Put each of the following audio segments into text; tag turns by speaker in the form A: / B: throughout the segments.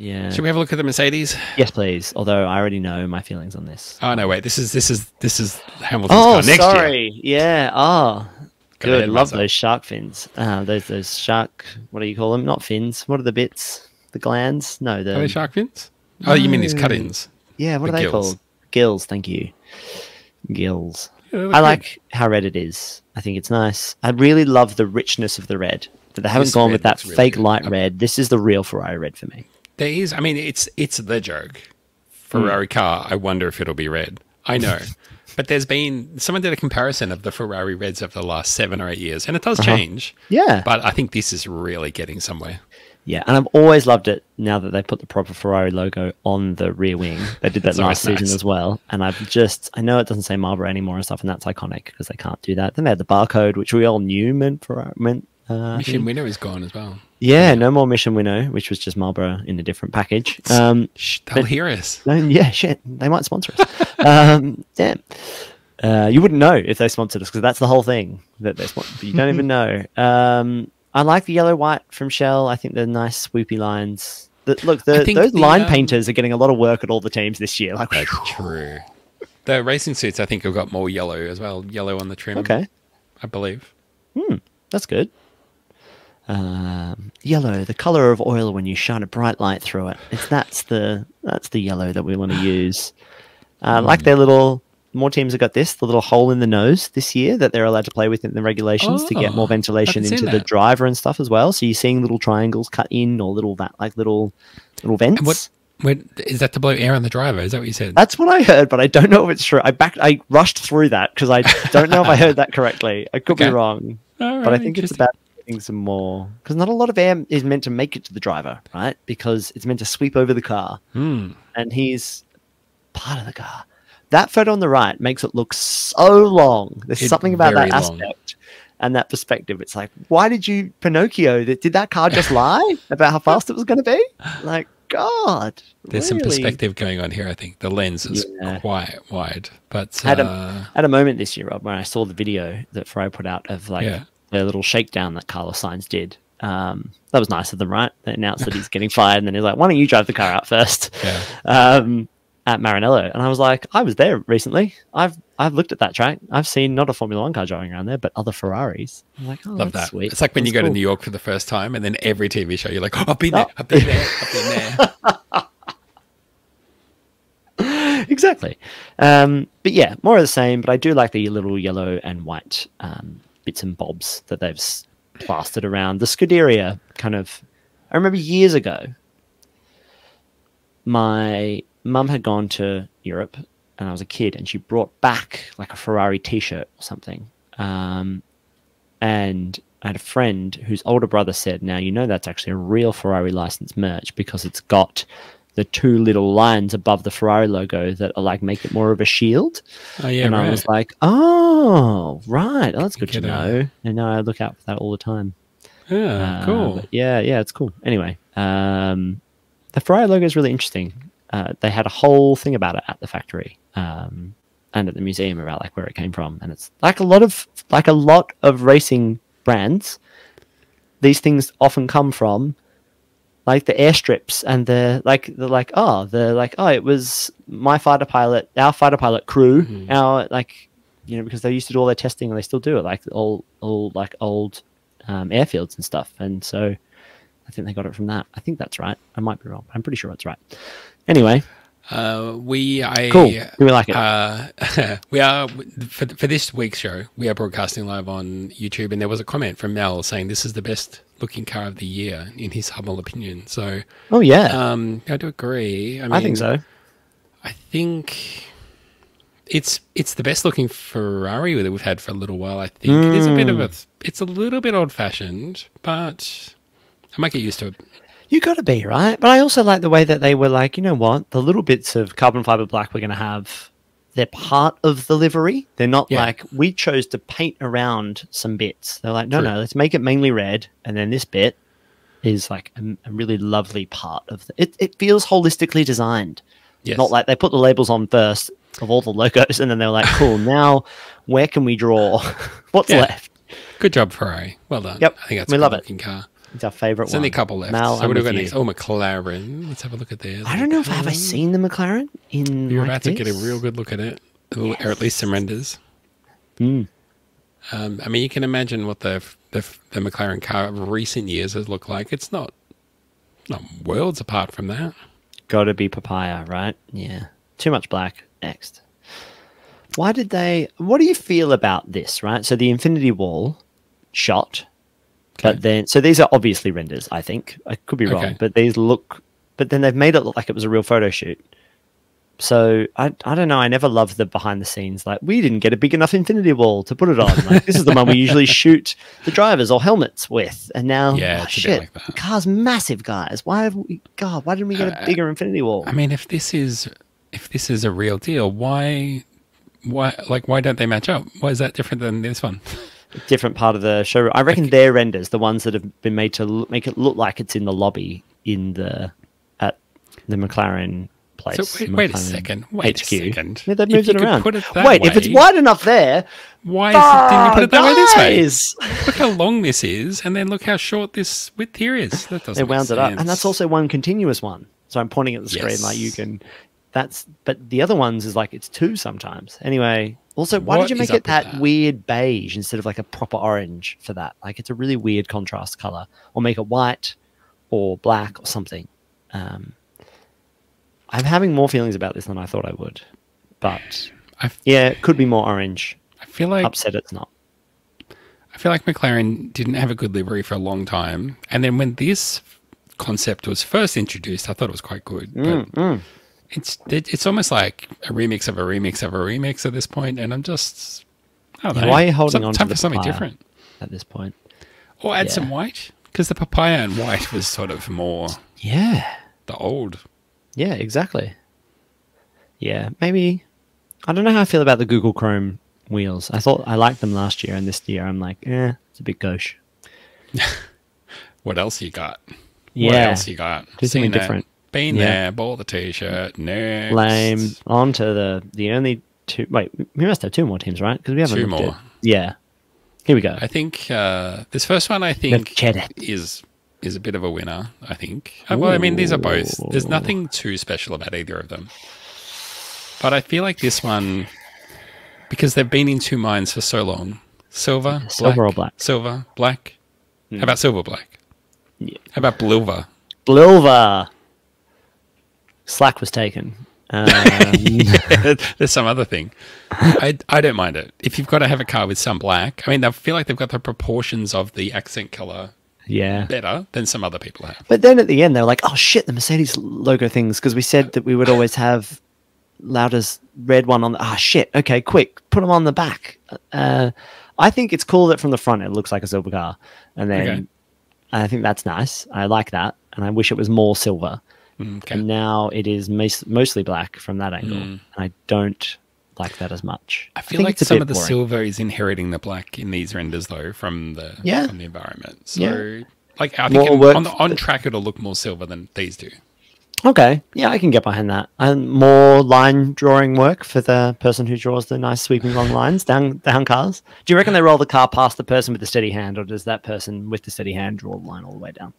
A: Yeah.
B: Should we have a look at the Mercedes?
A: Yes, please. Although I already know my feelings on this.
B: Oh no, wait. This is Hamilton's
A: Oh,
B: car next
A: sorry.
B: year.
A: Yeah. Oh, good.
B: ahead,
A: Love
B: Russell.
A: those shark fins. Those shark. What do you call them? Not fins. What are the bits? The glands? No, the
B: Are they shark fins? Oh, you mean these
A: No.
B: cut-ins?
A: Yeah. What
B: The
A: are they
B: gills.
A: called? Gills. Thank you. Gills.
B: Yeah, they look
A: I
B: good.
A: like how red it is. I think it's nice. I really love the richness of the red. That they haven't
B: This
A: gone
B: red
A: with that
B: looks really
A: fake
B: good.
A: light red. This is the real Ferrari red for me.
B: There is. I mean, it's the joke. Ferrari car. I wonder if it'll be red. I know, but there's been someone did a comparison of the Ferrari reds over the last 7 or 8 years, and it does change.
A: Yeah.
B: But I think this is really getting somewhere.
A: Yeah, and I've always loved it now that they put the proper Ferrari logo on the rear wing. They did that
B: It's
A: last
B: always
A: season
B: nice.
A: as well. And I know it doesn't say Marlboro anymore and stuff, and that's iconic because they can't do that. Then they had the barcode, which we all knew meant Ferrari.
B: Mission Winner is gone as well.
A: Yeah, no more Mission Winnow, which was just Marlboro in a different package.
B: Shh, they'll hear us.
A: Yeah, shit, they might sponsor us. Yeah. You wouldn't know if they sponsored us because that's the whole thing that they sponsor. But you don't even know. I like the yellow white from Shell. I think they're nice swoopy lines. Those line painters are getting a lot of work at all the teams this year. Like,
B: That's true. The racing suits, I think, have got more yellow as well. Yellow on the trim.
A: okay,
B: I believe.
A: that's good. Yellow, the color of oil when you shine a bright light through it. That's the yellow that we want to use. Like their little. More teams have got the little hole in the nose this year that they're allowed to play with in the regulations to get more ventilation
B: haven't
A: into
B: seen
A: the
B: that.
A: driver and stuff as well. So you're seeing little triangles cut in or little vents.
B: And what is that to blow air on the driver? Is that what you said?
A: That's what I heard, but I don't know if it's true. I rushed through that because I don't know if I heard that correctly. I could be
B: Okay.
A: wrong,
B: All
A: but I
B: right,
A: think it's
B: interesting.
A: about getting some more because not a lot of air is meant to make it to the driver, right? Because it's meant to sweep over the car, and he's part of the car. That photo on the right makes it look so long. There's
B: It's
A: something about that
B: very long.
A: aspect and that perspective. It's like, why did you, Pinocchio, did that car just lie about how fast it was going to be? Like, God.
B: There's some
A: really?
B: perspective going on here, I think. The lens is
A: Yeah.
B: quite wide. But
A: I had a moment this year, Rob, when I saw the video that Ferrari put out of like
B: Yeah.
A: the little shakedown that Carlos Sainz did. That was nice of them, right? They announced that he's getting fired, and then he's like, "Why don't you drive the car out first?
B: Yeah.
A: At Maranello." And I was like, "I was there recently. I've looked at that track. I've seen not a Formula One car driving around there, but other Ferraris." I'm like, "Oh,
B: Love
A: that's
B: that.
A: sweet."
B: It's like when you
A: That's
B: go to
A: cool.
B: New York for the first time, and then every TV show, you're like, oh, I've been there, I've been there, I've been there.
A: Exactly. But yeah, more of the same. But I do like the little yellow and white bits and bobs that they've plastered around the Scuderia. Kind of. I remember years ago, my mum had gone to Europe, and I was a kid, and she brought back like a Ferrari T-shirt or something. And I had a friend whose older brother said, "Now you know that's actually a real Ferrari licensed merch because it's got." The two little lines above the Ferrari logo that are like make it more of a shield.
B: Oh, yeah,
A: And
B: right.
A: I was like, oh, right. Oh, that's good to
B: Get a-
A: know. And now I look out for that all the time.
B: Cool.
A: But yeah, it's cool. Anyway, the Ferrari logo is really interesting. They had a whole thing about it at the factory and at the museum about like where it came from. And it's like a lot of racing brands. These things often come from like the airstrips and it was my fighter pilot, our fighter pilot crew, our because they used to do all their testing and they still do it, like all like old airfields and stuff. And so I think they got it from that. I think that's right. I might be wrong. I'm pretty sure that's right. Anyway, cool. Do we like it?
B: We are for this week's show. We are broadcasting live on YouTube, and there was a comment from Mel saying this is the best looking car of the year in his humble opinion. So,
A: Oh yeah,
B: I do agree.
A: I think so.
B: I think it's the best looking Ferrari that we've had for a little while. I think it is it's a little bit old fashioned, but I might get used to it.
A: You got to be, right? But I also like the way that they were like, you know what? The little bits of carbon fiber black we're going to have, they're part of the livery. They're not like, we chose to paint around some bits. They're like, no, let's make it mainly red. And then this bit is like a really lovely part of it feels holistically designed.
B: Yes.
A: Not like they put the labels on first of all the logos and then they're like, cool, now where can we draw? What's left?
B: Good job, Ferrari. Well done.
A: Yep.
B: I think that's
A: We
B: a
A: love
B: good
A: it.
B: looking car.
A: It's our favorite
B: There's
A: one.
B: only a couple left.
A: Mal,
B: so
A: I'm
B: what do we
A: with
B: got
A: you.
B: next? Oh, McLaren. Let's have a look at theirs.
A: I don't know if have I seen the McLaren in.
B: You're
A: like
B: about to
A: this?
B: get a real good look at it, or at least some renders.
A: Mm.
B: I mean, you can imagine what the McLaren car of recent years has looked like. It's not worlds apart from that.
A: Got to be papaya, right? Yeah. Too much black. Next. Why did they? What do you feel about this? Right. So the Infinity Wall shot,
B: Okay.
A: but then so these are obviously renders. I think I could be wrong,
B: Okay.
A: but these look. But then they've made it look like it was a real photo shoot. So I don't know. I never loved the behind the scenes. Like we didn't get a big enough Infinity Wall to put it on. Like this is the one we usually shoot the drivers or helmets with, and now
B: Yeah,
A: oh,
B: it's a bit
A: shit,
B: like that.
A: the car's massive, guys. Why have we? God, why didn't we get a bigger Infinity Wall?
B: I mean, if this is a real deal, why don't they match up? Why is that different than this one?
A: Different part of the show. I reckon their renders, the ones that have been made to make it look like it's in the lobby at the McLaren place.
B: So wait a
A: McLaren
B: second. Wait
A: HQ.
B: a second.
A: Yeah, they've
B: If
A: moved
B: you
A: it
B: could
A: around.
B: put it that
A: Wait, if it's
B: way,
A: wide enough there,
B: didn't you put it that way this way?
A: guys!
B: Look how long this is, and then look how short this width here is. That doesn't
A: They wound
B: make
A: it up,
B: sense.
A: and that's also one continuous one. So I'm pointing at the screen
B: Yes.
A: like you can. But the other ones is like it's two sometimes. Anyway, also, why
B: What
A: did you make
B: is up
A: it
B: with
A: that
B: that?
A: weird beige instead of like a proper orange for that? Like it's a really weird contrast color, or make it white or black or something. I'm having more feelings about this than I thought I would, but yeah, it could be more orange.
B: I feel like
A: Upset it's not.
B: McLaren didn't have a good livery for a long time, and then when this concept was first introduced, I thought it was quite good. But it's almost like a remix of a remix of a remix at this point, and I'm just I don't know.
A: Why are you holding on
B: time
A: to
B: for
A: the
B: something
A: papaya
B: different,
A: at this point?
B: or add
A: Yeah.
B: some white? Because the papaya and white was sort of more
A: Yeah.
B: the old.
A: Yeah, exactly. Yeah, maybe. I don't know how I feel about the Google Chrome wheels. I thought I liked them last year, and this year I'm like, it's a bit gauche.
B: What else you got? What
A: Yeah,
B: else you got?
A: do something
B: Seen that.
A: different.
B: Been
A: Yeah.
B: there, bought the t-shirt. Next.
A: Lame. On to the only two. Wait, we must have two more teams, right? Because we haven't
B: Two
A: looked at-
B: more.
A: Yeah. Here we go.
B: I think this first one, I think,
A: Mereceds.
B: is a bit of a winner. I think. Well, I mean, these are both. There's nothing too special about either of them. But I feel like this one, because they've been in two minds for so long. Silver,
A: Silver or black?
B: Silver, black. How about silver, black?
A: Yeah.
B: How about blilver?
A: Blilver. Slack was taken.
B: There's some other thing. I don't mind it. If you've got to have a car with some black, I mean, I feel like they've got the proportions of the accent color
A: Yeah.
B: better than some other people have.
A: But then at the end, they were like, oh shit, the Mercedes logo things, because we said that we would always have Lauda's red one on the. Ah, shit. Okay, quick. Put them on the back. I think it's cool that from the front it looks like a silver car. And then
B: Okay.
A: I think that's nice. I like that. And I wish it was more silver.
B: Okay.
A: And now it is mostly black from that angle. And I don't like that as much.
B: I feel
A: think
B: like
A: it's a
B: some
A: bit
B: of the
A: boring.
B: silver is inheriting the black in these renders, though, from the environment. So,
A: Yeah.
B: like, I think
A: More work
B: on track it'll look more silver than these do.
A: Okay. Yeah, I can get behind that. And more line drawing work for the person who draws the nice sweeping long lines down cars. Do you reckon they roll the car past the person with the steady hand, or does that person with the steady hand draw the line all the way down?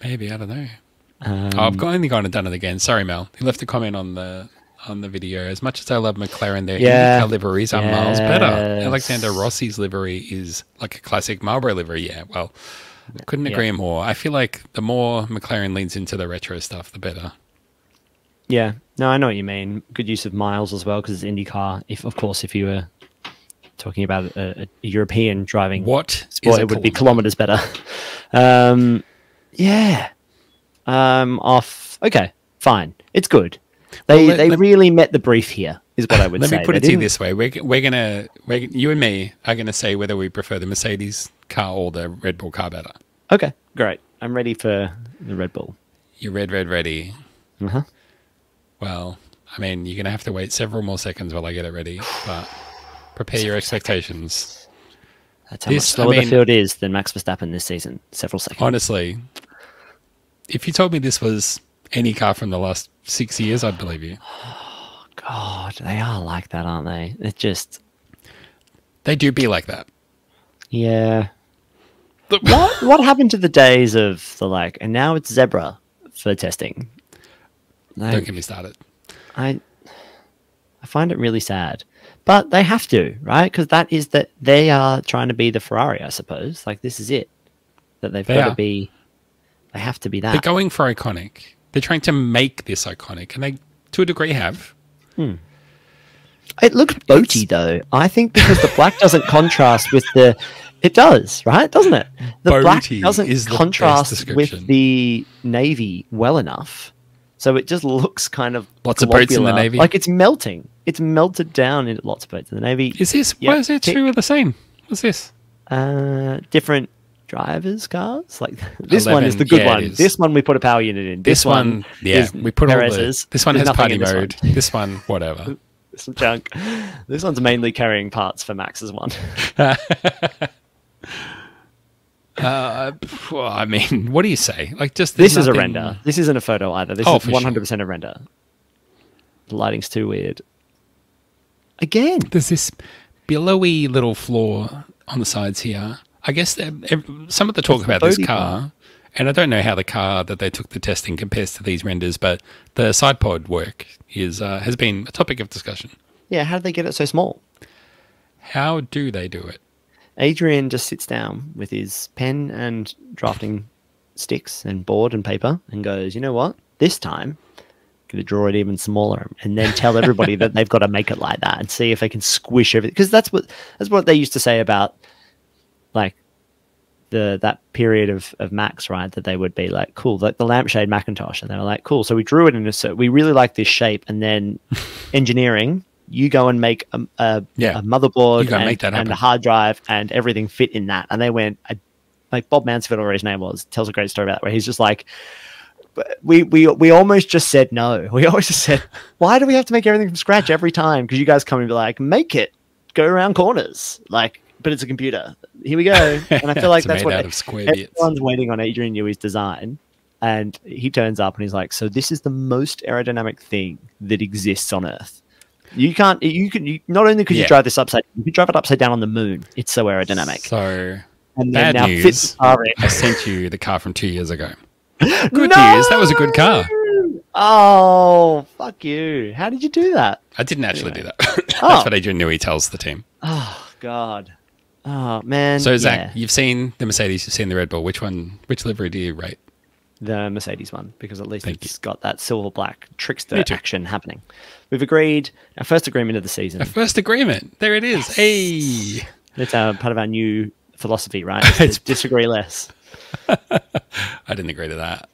B: Maybe, I don't know. I've only gone and done it again. Sorry, Mel. He left a comment on the video. As much as I love McLaren, their IndyCar liveries are miles better. Alexander Rossi's livery is like a classic Marlboro livery. Yeah, well, couldn't agree more. I feel like the more McLaren leans into the retro stuff, the better.
A: Yeah. No, I know what you mean. Good use of miles as well, because it's IndyCar. If you were talking about a European driving sport, it would be kilometers better. Yeah. Off. Okay, fine. It's good. They really met the brief here, is what I would say.
B: Let me put it to you this way: you and me are gonna say whether we prefer the Mercedes car or the Red Bull car better.
A: Okay, great. I'm ready for the Red Bull.
B: You're ready.
A: Uh-huh.
B: Well, I mean, you're gonna have to wait several more seconds while I get it ready, but prepare your expectations.
A: That's how much slower the field is than Max Verstappen this season. Several seconds.
B: Honestly, if you told me this was any car from the last 6 years, I'd believe you.
A: God, they are like that, aren't they? It just...
B: They do be like that.
A: Yeah. What happened to the days of the like, and now it's zebra for testing? Like,
B: Don't get me started.
A: I find it really sad, but they have to, right? Because that they are trying to be the Ferrari, I suppose. Like this is it, that they've got to be. They have to be that.
B: They're going for iconic. They're trying to make this iconic, and they, to a degree, have.
A: It looks boaty, though. I think because the black doesn't contrast with the. It does, right? Doesn't it? The
B: Boaty
A: black doesn't
B: is the best
A: contrast
B: description.
A: with the navy well enough, so it just looks kind of
B: Lots of boats in the
A: globular.
B: navy.
A: Like it's melting. It's melted down into lots of boats in the navy.
B: Is this?
A: Yep.
B: Why is there two of the same? What's this?
A: Different drivers' cars. Like this
B: 11,
A: one is the good
B: yeah,
A: one.
B: it is.
A: This one we put a power unit in.
B: This one, yeah,
A: is
B: we put all the.
A: Mereceds.
B: This one
A: There's
B: has
A: nothing
B: party
A: in
B: mode. This one, whatever.
A: Some junk. This one's mainly carrying parts for Max's one.
B: Well, I mean, what do you say? Like, just
A: This is a render. This isn't a photo either. This is
B: for
A: 100% a render. The lighting's too weird. Again,
B: There's this billowy little floor on the sides here. I guess some of the talk about this
A: Bodhi
B: car, and I don't know how the car that they took the testing compares to these renders, but the side pod work has been a topic of discussion.
A: yeah. How did they get it so small?
B: How do they do it?
A: Adrian just sits down with his pen and drafting sticks and board and paper and goes, you know what? This time, I'm going to draw it even smaller and then tell everybody that they've got to make it like that and see if they can squish everything. Because that's what they used to say about like that period of Max, right? That they would be like, cool, like the lampshade Macintosh. And they were like, cool. So we drew it in we really like this shape. And then engineering, you go and make a motherboard and a hard drive and everything fit in that. And they went, like Bob Mansfield, or his name was, tells a great story about that, where he's just like, we almost just said no. We always just said, why do we have to make everything from scratch every time? Because you guys come and be like, make it go around corners, like, but it's a computer. Here we go. And I feel like that's what everyone's waiting on Adrian Newey's design. And he turns up and he's like, so this is the most aerodynamic thing that exists on Earth. You can't. You not only could you drive this upside, you could drive it upside down on the moon. It's so aerodynamic.
B: So
A: and
B: bad
A: now
B: news. I sent you the car from 2 years ago. Good news. That was a good car.
A: Oh, fuck you! How did you do that?
B: I didn't actually do that. That's what Adrian Newey tells the team.
A: Oh God. Oh man.
B: So Zach, you've seen the Mercedes, you've seen the Red Bull. Which livery do you rate?
A: The Mercedes one, because at least it's got that silver black trickster action happening. We've agreed our first agreement of the season.
B: Our first agreement. There it is. Hey.
A: It's part of our new philosophy, right? It's disagree less.
B: I didn't agree to that.